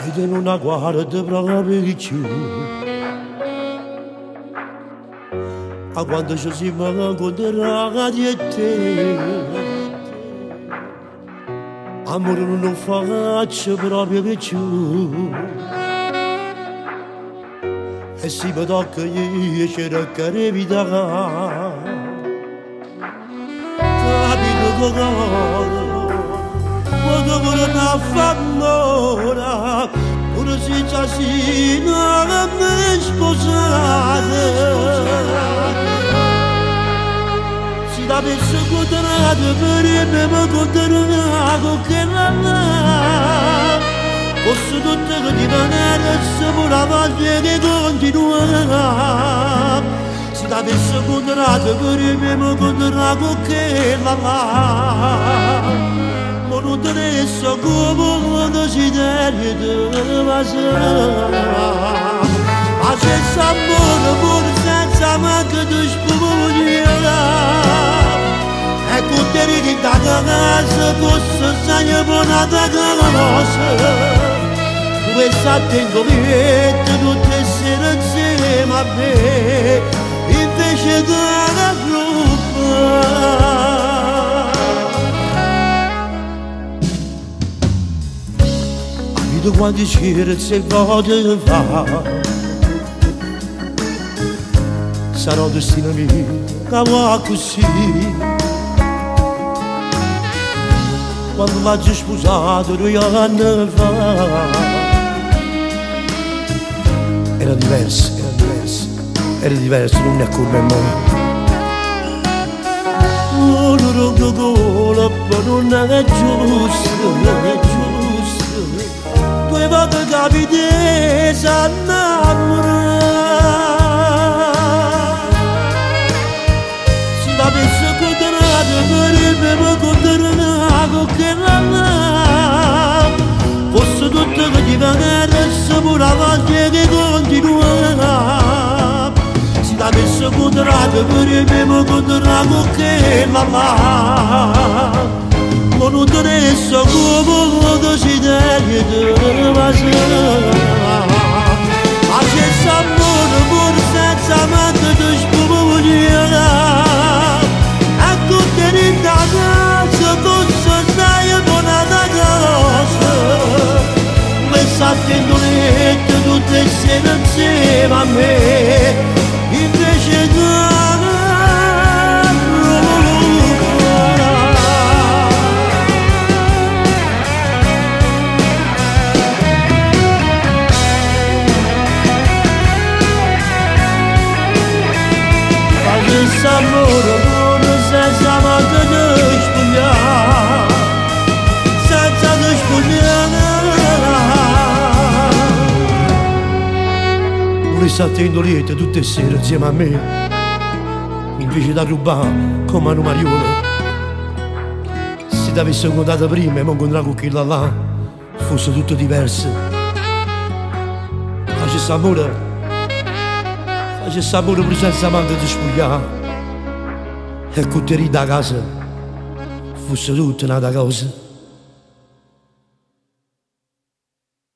Siete in una guardia proprio di più. A quando ci si incontrerà di te, amore non lo faccio proprio più. E si mi tocca io cercare vita, capito quando non fa ora, pure se già si non mi sposate, si da penso contato per me, ma contato che la posso tutte che ti venere se pure a volte che continua, si da penso contato per me, ma contato che la ma non te ne so come desiderio di passare, ma senza amore pure senza manca di spugna, e con te ridi da casa fosse segno buonata cosa, dove sta attento vietto tutte sere insieme a me, invece della gruppa. Quanti scherzi voglio fare, sarò destino mio che va così. Quando l'ho sposato 2 anni fa, era diverso, non è come me. Non lo gola, non è giusto, non è giusto. 2 volte capite s'annamora, si la pensa condanata per il mio condannato che la fosse tutto che ti venere se pure a volte che continua, si la pensa condanata per il mio condannato che la ma non te ne so come desiderio di passare, ma senza amore pure senza manca di spugna, e con te in casa fosse sei buonata cosa, mi sta attento letto tutte sere insieme a me, invece tu amore pure senza manca di spugna, senza di spugna. Lui sta attento lieta tutte le sere insieme a me, invece da rubare come una mariola. Se ti avessi incontrato prima e mi incontrato con quella là, fosse tutto diverso. Facessi amore pure senza manca di spugna, e con te da casa fosse tutta un'altra cosa.